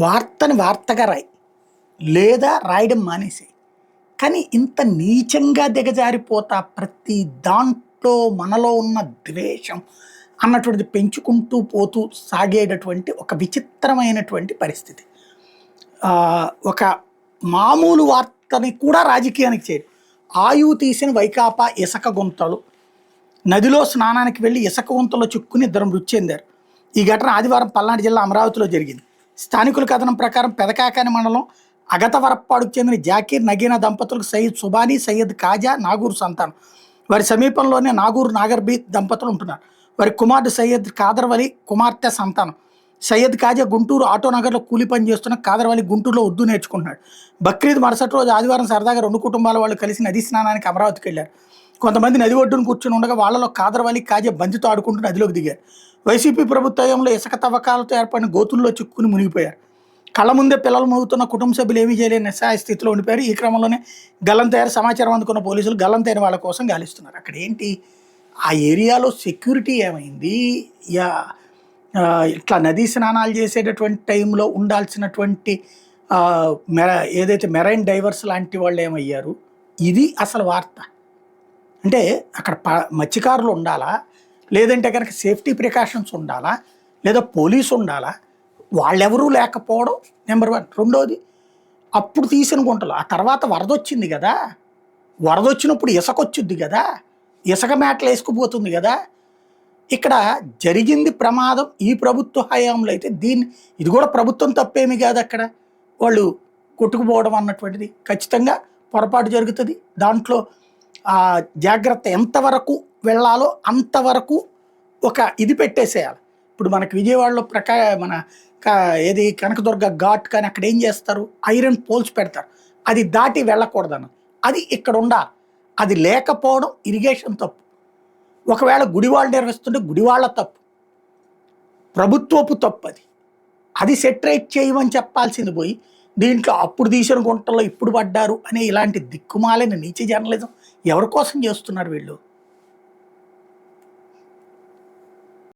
వార్తని వార్తగా రాయి. లేదా రాయడం మానేసేయి. కానీ ఇంత నీచంగా దిగజారిపోతా ప్రతి దాంట్లో మనలో ఉన్న ద్వేషం అన్నటువంటిది పెంచుకుంటూ పోతూ సాగేటటువంటి ఒక విచిత్రమైనటువంటి పరిస్థితి. ఒక మామూలు వార్తని కూడా రాజకీయానికి చేయరు. ఆయువు తీసిన వైకాపా ఇసక గుంతలు. నదిలో స్నానానికి వెళ్ళి ఇసక గుంతలో చిక్కుని ఇద్దరు మృతి చెందారు. ఈ ఘటన ఆదివారం పల్నాడు జిల్లా అమరావతిలో జరిగింది. స్థానికుల కథనం ప్రకారం పెదకాకాని మండలం అగతవరప్పాడుకు చెందిన జాకీర్ నగీనా దంపతులకు సయ్యద్ సుబానీ, సయ్యద్ కాజా, నాగూరు సంతానం. వారి సమీపంలోనే నాగూరు నాగర్బీ దంపతులు ఉంటున్నారు. వారి కుమారుడు సయ్యద్ కాదర్వలి, కుమార్తె సంతానం. సయ్యద్ కాజా గుంటూరు ఆటోనగర్లో కూలి పని చేస్తున్న, కాదర్వలి గుంటూరులో ఉర్దూ నేర్చుకుంటున్నాడు. బక్రీద్ మరుసటి రోజు ఆదివారం సరదాగా రెండు కుటుంబాల వాళ్ళు కలిసి నదీ స్నానానికి అమరావతికి వెళ్ళారు. కొంతమంది నది ఒడ్డును కూర్చుని ఉండగా వాళ్లలో కాదర్వలి, కాజా బంతితో ఆడుకుంటూ నదిలోకి దిగారు. వైసీపీ ప్రభుత్వంలో ఇసుక తవ్వకాలతో ఏర్పడిన గోతుల్లో చిక్కుని మునిగిపోయారు. కళ్ళ ముందే పిల్లలు మోగుతున్న కుటుంబ సభ్యులు ఏమీ చేయలేని నిస్సహాయ స్థితిలో ఉండిపోయారు. ఈ క్రమంలోనే గల్లంతయ్యారు. సమాచారం అందుకున్న పోలీసులు గల్లంతైన వాళ్ళ కోసం గాలిస్తున్నారు. అక్కడ ఏంటి, ఆ ఏరియాలో సెక్యూరిటీ ఏమైంది? యా ఇట్లా నదీ స్నానాలు చేసేటటువంటి టైంలో ఉండాల్సినటువంటి ఏదైతే మెరైన్ డైవర్స్ లాంటి వాళ్ళు ఏమయ్యారు? ఇది అసలు వార్త. అంటే అక్కడ మత్స్యకారులు ఉండాలా, లేదంటే కనుక సేఫ్టీ ప్రికాషన్స్ ఉండాలా, లేదా పోలీసు ఉండాలా? వాళ్ళెవరూ లేకపోవడం నెంబర్ 1. రెండోది, అప్పుడు తీసిన గుంటలు. ఆ తర్వాత వరద వచ్చింది కదా, వరద వచ్చినప్పుడు ఇసుక వచ్చింది కదా, ఇసుక మేటలు వేసుకుపోతుంది కదా. ఇక్కడ జరిగింది ప్రమాదం ఈ ప్రభుత్వ హయాంలో అయితే ఇది కూడా ప్రభుత్వం తప్పేమి కాదు. అక్కడ వాళ్ళు కొట్టుకుపోవడం అన్నటువంటిది ఖచ్చితంగా పొరపాటు జరుగుతుంది. దాంట్లో జాగ్రత్త ఎంతవరకు వెళ్ళాలో అంతవరకు ఒక ఇది పెట్టేసేయాలి. ఇప్పుడు మనకి విజయవాడలో ఏది కనకదుర్గ ఘాట్ కానీ అక్కడ ఏం చేస్తారు, ఐరన్ పోల్స్ పెడతారు. అది దాటి వెళ్ళకూడదన్న, అది ఇక్కడ ఉండాలి. అది లేకపోవడం ఇరిగేషన్ తప్పు. ఒకవేళ గుడివాళ్ళు నిర్వహిస్తుంటే గుడివాళ్ళ తప్పు, ప్రభుత్వపు తప్పు. అది సెటరేట్ చేయమని చెప్పాల్సింది పోయి దీంట్లో అప్పుడు తీసిన గుంటల్లో ఇప్పుడు పడ్డారు అనే ఇలాంటి దిక్కుమాలిన నీచ జర్నలిజం ఎవరి కోసం చేస్తున్నారు వీళ్ళు?